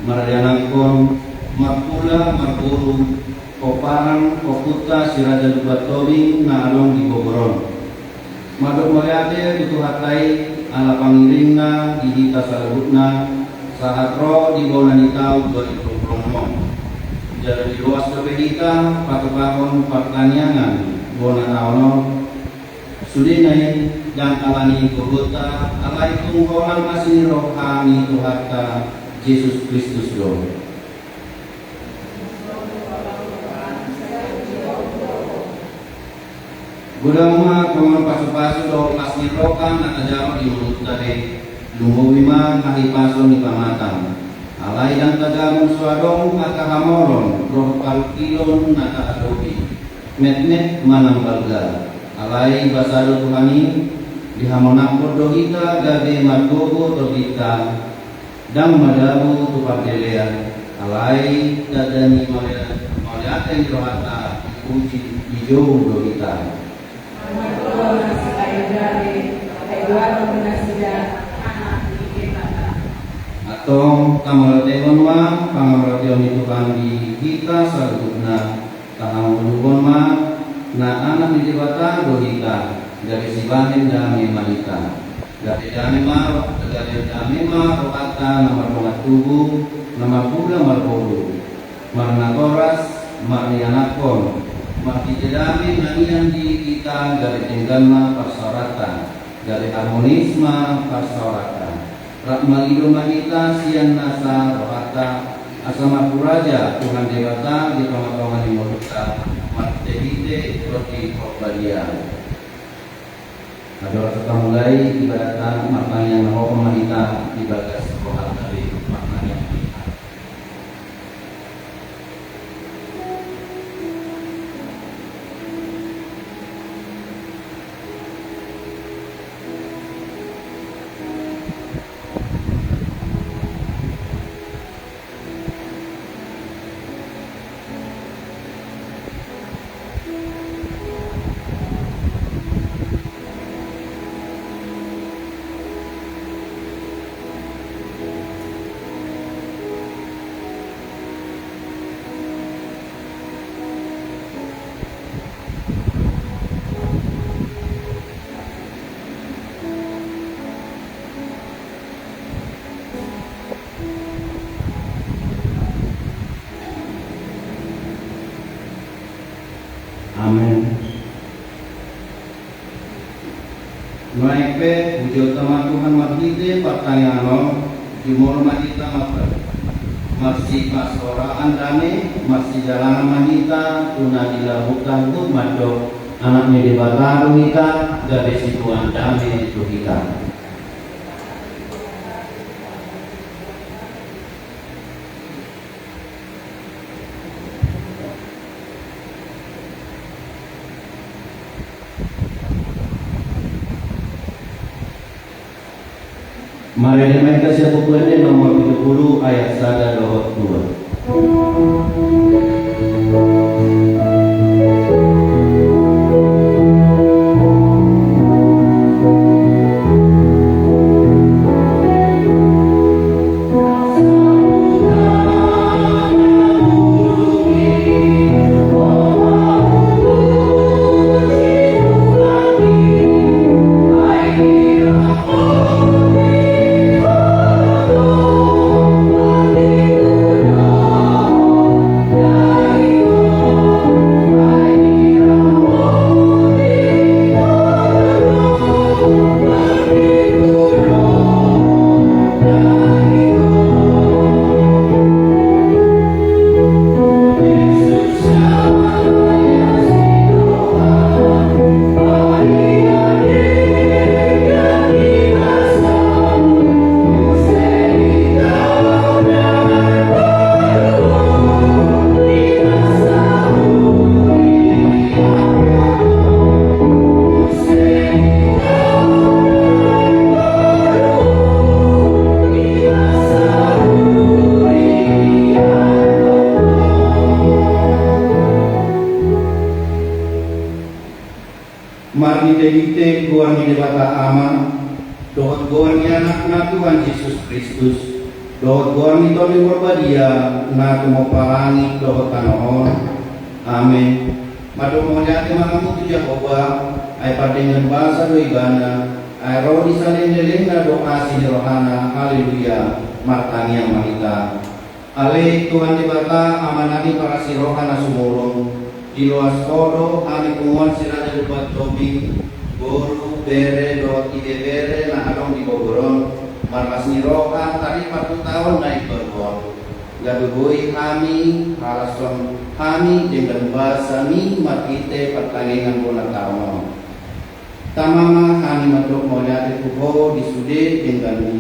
Marianakon Marpula Marpuru Koparan Koputa Siraja Dubatowi na along di Bogoron. Madok moyate tutuhatai ala pangiringna dihita salubutna sahatro di bonanitau 2020. Jadi di luas kepedita patupakon pertanyaan bonanaono sudinai yang alani kogota alai tunggolan masih rohani Tuhata Yesus Kristus do. Gudama kaman pasu-pasu do asli rokan natajawa di mulut tadi lumbu wima mahipaso ni pamatang alai dan tagamun suadong nakahamoron roh kalkilon naka adobi met-met manang balga alai basado Tuhani dihamonakor dohita gabe margogo dohita dang madabu tupadelea alai dadani maliaten rohata uji hijau dohita atau kamalateon ma pangamalateon itu kan di kita salutna tangamulubon ma na anak di dewata dohita dari sibahin dami malita dari dami ma dari dami ma rokata nama rokat tubuh nama pula marpodo marna koras marnianakon mati jedami nanian di kita dari tinggalna persyaratan dari harmonisme persyaratan rakmalido mahita sian nasa rohata asama puraja Tuhan dewata di tonga-tonga di moluka martehite roti kokbadia adalah kita mulai ibadatan maknanya naho mahita di bagas rohat dari maknanya Amin. Naikpe puji utama Tuhan marhite pertanyaan jumur mahita maper masih pasora andane masih jalan mahita tunadila hutan mado anaknya di bataru kita dari situan dame itu kita. Mari kita siapa bukunya nomor 30 ayat 1 dan 2. Marnite goan di dewata ama dohot goan anak Tuhan Yesus Kristus Dohot buang ito ni Borbadia na tumoparangit dohot kanoon. Amen. Madumulya ti mga mutu Jehova ay padingan basa do ibana ay roh di salin na doa si rohana. Haleluya. Martanya malita. Ale Tuhan di bata amanani para si rohana sumurong. Di luas kodo ani kumuan sila buat tobi guru bere do ide bere na adong di bogoron markas ni roka tadi 40 tahun naik berbon gadugui kami halason kami dengan bahasa mi matite pertandingan bola tahun tamama kami matruk molyati kubo di sude dengan mi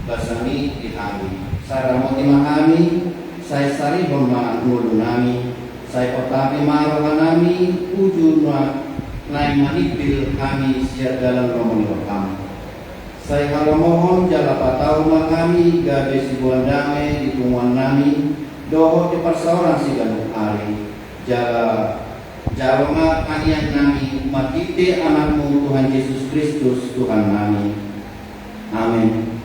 bahasa mi di kami saramo timahami saya sari bomba ngulu nami saya kotapi maroha nami ujunwa naik manipil kami siap dalam romoni kami. Saya kalau mohon jala patau kami gabe si buan damai di tumuan nami doho di persoalan si ganu hari jala jalma kanian nami matite anakmu Tuhan Yesus Kristus Tuhan nami. Amin.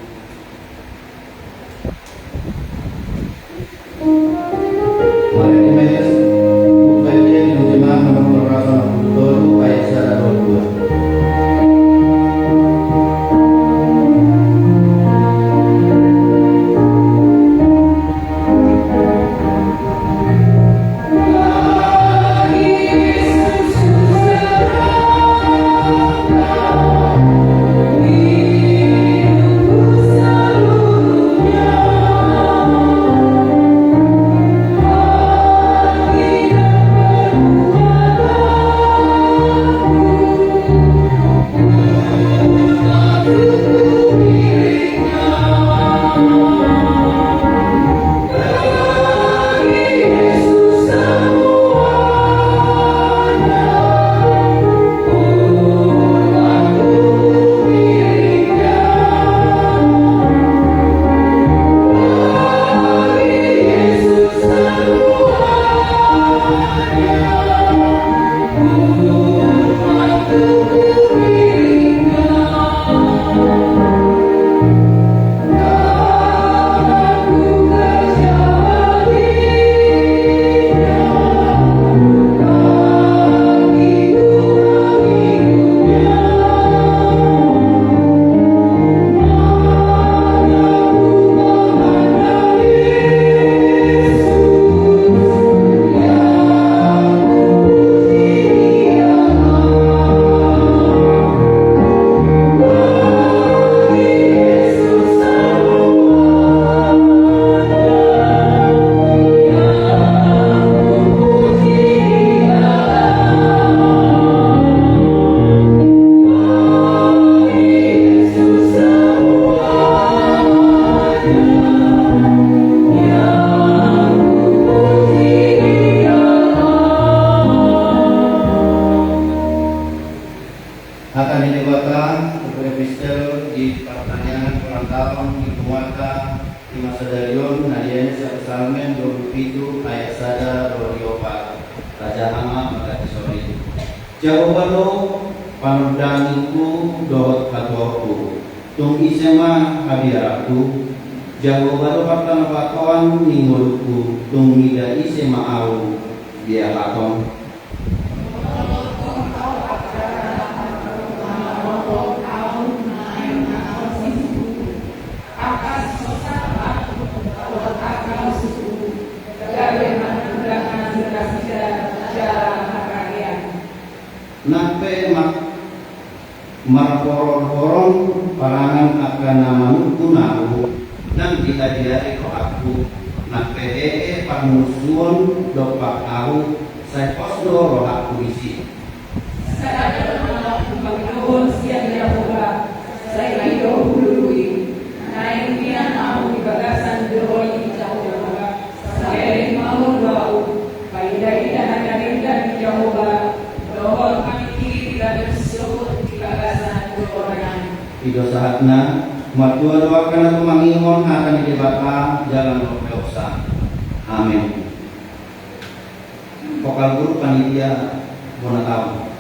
Jawabalo panudangku dot katoku tung isema habiraku jawabalo patang paton ningulku tung ida isema au dia paton nape marporon-poron parangan akan namanuku nahu nang dihadiari ko aku nape pamusuon dopak aku saya posdo roh aku isi saya Panginoon siya Yehova saya hidup hulului naik nian aku di bagasan deroi Jehova saya mau bau pada hadarin dan Jehova dohol kami kiri tidak bersebut di bagasan deroi Ido saatna matua doakan aku mangingon akan dibata jalan dosa. Amin. Vokal guru panitia Monatawa.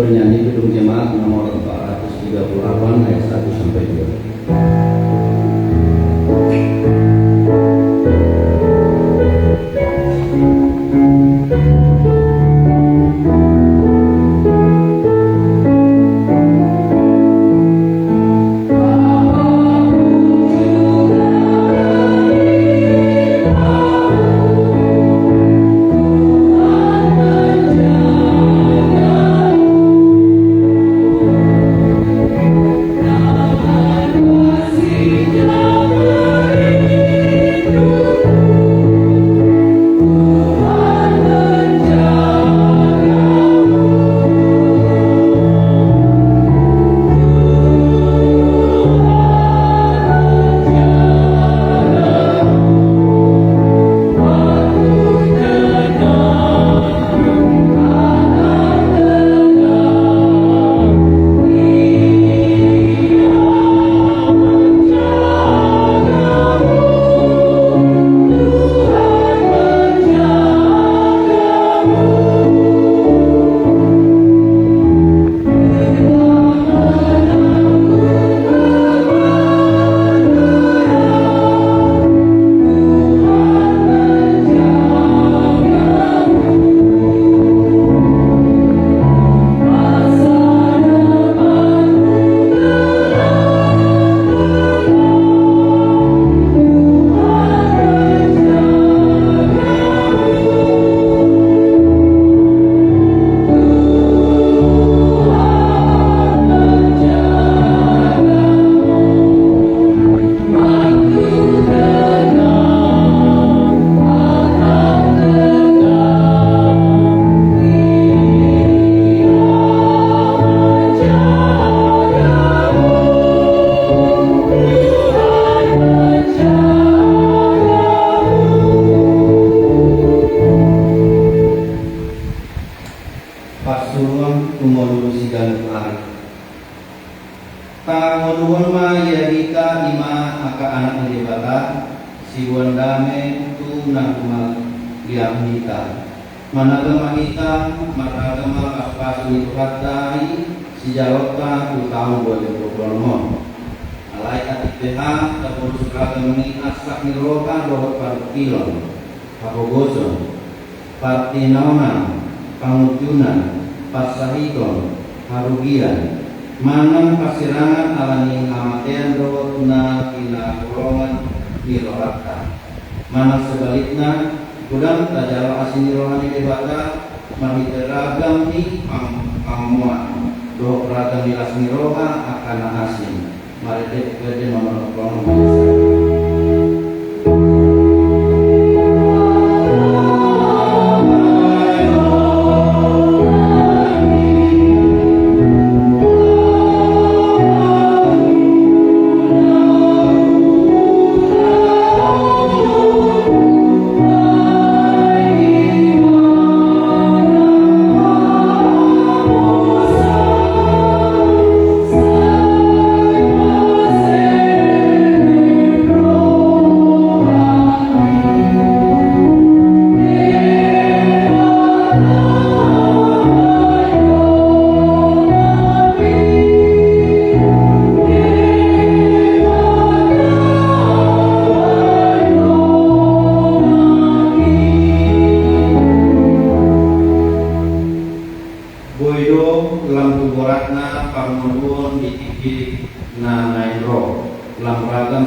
bernyanyi Gedung Jemaat nomor 438 ayat 1 sampai 2. Pasulun tumulun sigan ari. Tangonuhun ma yadika ima aka anak njebata siwan dame tu nakuma liamita. Managama kita maragama kaspasu itu katai sijalota tu tahun 2020. Alai atik beha tapurus ragam ni asak niroka rohot partilon. Hapogoson partinauna pangutunan pasahikon harugian manang kasirangan alani amatean rohotna kina golongan nirohata manang sebaliknya kudang tajala asini rohani debata mahiteragam ni pamuan doh ragam nilas niroha akan asin mari kerja nomor kolom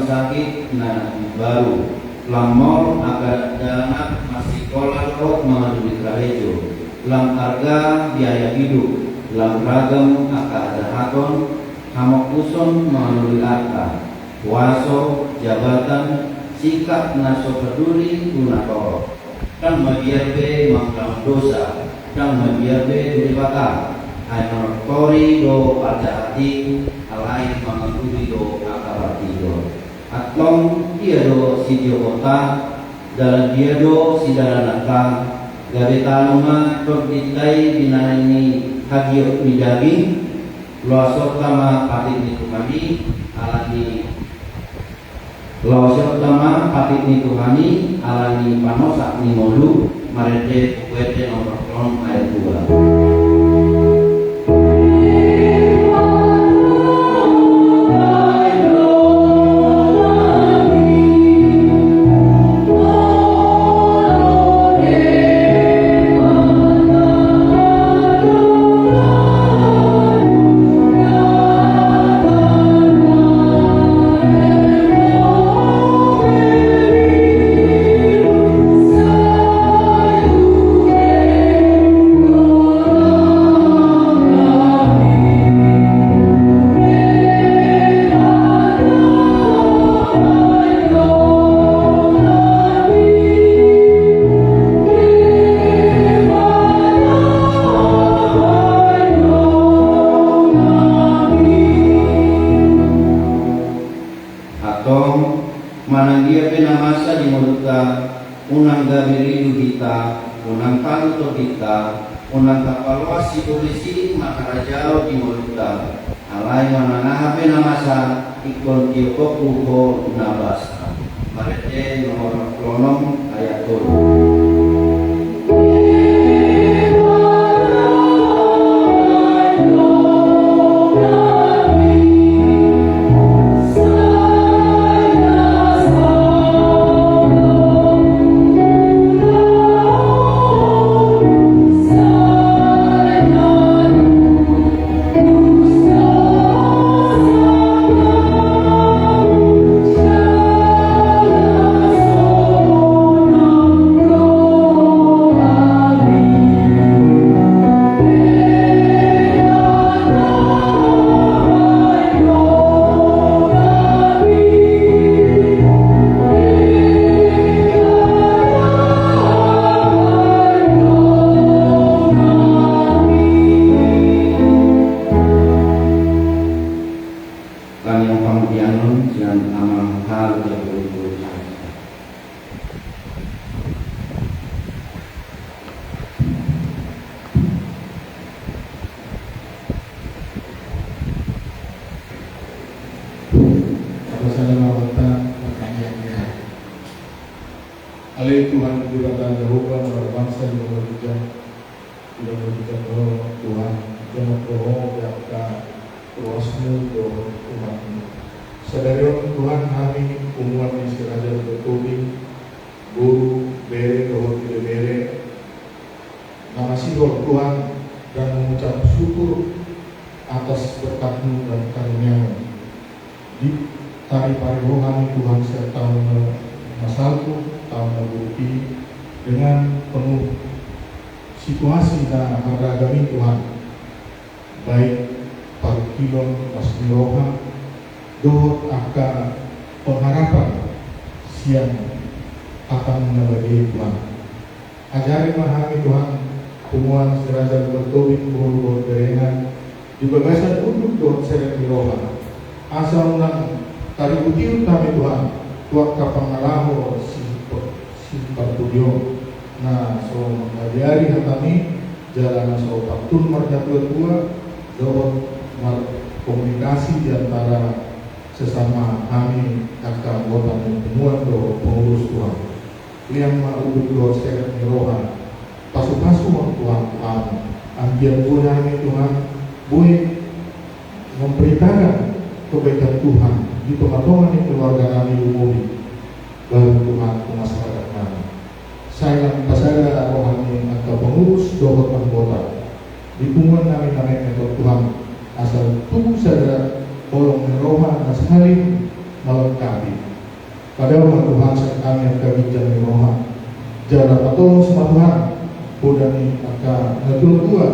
sakit na baru lamor agar dana masih kolak roh mengandung trahejo lam harga biaya hidup lam ragam akan ada hakon hamok kuson mengandung arta waso jabatan sikap naso peduli tunatoro dan mabiarbe mangkam dosa dan mabiarbe duribata ainor kori do pada hati alai manganduli do akabati do atlong dia do si Jogota dan dia do si dalanaka gabe tanuma tot ditai binani hadiot midagi loasot tama patit ni Tuhani alani loasot tama patit ni Tuhani alani panosak ni molu marete kuete nomor ayat 2. juga unang gabiridu kita, unang kanto kita, unang kapalwasi polisi makarajao di moluta, alay mananahape namasa ikon kiokoku ko nabasa. Marete nomor kronom ayat 2. Kalian panggianon siang amang hal yang berikut. Alai Tuhan diberikan Yehova kepada bangsa yang berbijak, tidak berbijak Tuhan, jangan bohong biarkan ruasmu doa umatmu. Sadarion Tuhan kami umat yang sekiraja bertobi, guru bere doa tidak bere, mengasih doa Tuhan dan mengucap syukur atas berkat-Mu dan karunia-Mu. Di tari pariho kami Tuhan serta masalku tahun berbuki dengan penuh situasi dan haragami Tuhan, baik parkilon pasmiroha dohot akan pengharapan siang akan menabagi Tuhan. Ajari mahami Tuhan kumuan serasa bertobik buru berengan di bagasan untuk dohot seret miroha asal ulang tari util kami Tuhan tuak kapangalaho si partudio. Nah, so mengajari kami jalan so patun marjatua tua dohot komunikasi di antara sesama kami kakak anggota dan temuan do pengurus Tuhan. Liang mauduk do seret miroha pasu-pasu Tuhan ambiar kami Tuhan boleh memberitakan kebaikan Tuhan di teman-teman keluarga kami umum baru Tuhan ke masyarakat kami. Saya pasada rohani atau pengurus dohot anggota di punggungan kami metode Tuhan asal tubuh saja tolong meroha dan saling melengkapi. Pada umat Tuhan saat kami akan bincang meroha jalan patolong sama Tuhan bodani akan ngatur tua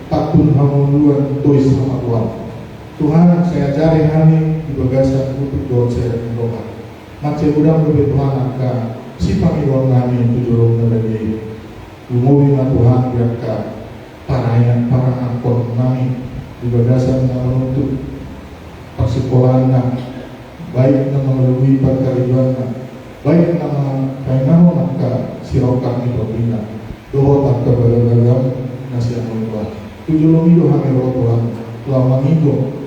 patun hamuluan tois sama Tuhan. Tuhan saya cari kami di bagasan untuk doa saya meroha. Macam udang lebih Tuhan akan si pamiruan kami tujuh dari umumi Tuhan biarkan parayan para angkot kami di bagasan menuntut persekolahan baik nama melalui perkaribuan baik nama kainaho maka sirau kami berbina doa tak beragam nasihat Tuhan tujuh lomido kami roh Tuhan telah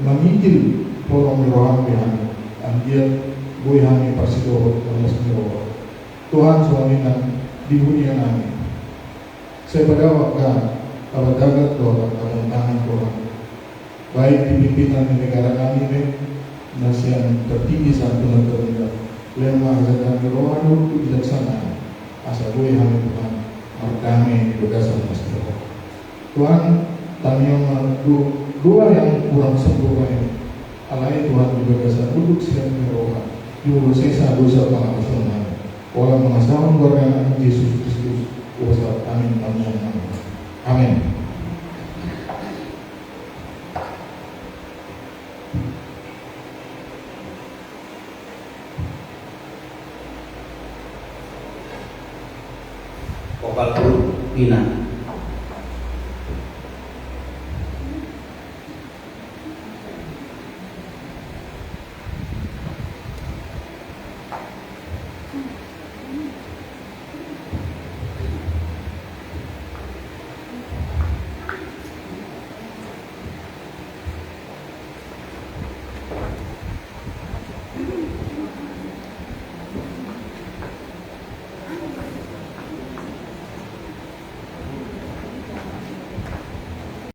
mengijil orang mirohan kami ambil gue kami persidohot oleh semua Tuhan suaminya di dunia kami. Saya pada waktu dagat doa tangan Tuhan. Baik di pimpinan di negara kami ini, nasihat tertinggi saat Tuhan terlihat. Lemah dan rohani itu bijaksana. Asal gue kami Tuhan, kami berdasar masalah. Tuhan, kami yang dua yang kurang sempurna ini. Alai Tuhan berdasar untuk siap rohani. Dulu saya dosa pengawasan. Orang mengasahkan keluarga Yesus Kristus kuasa amin amin amin. Vokal Pina.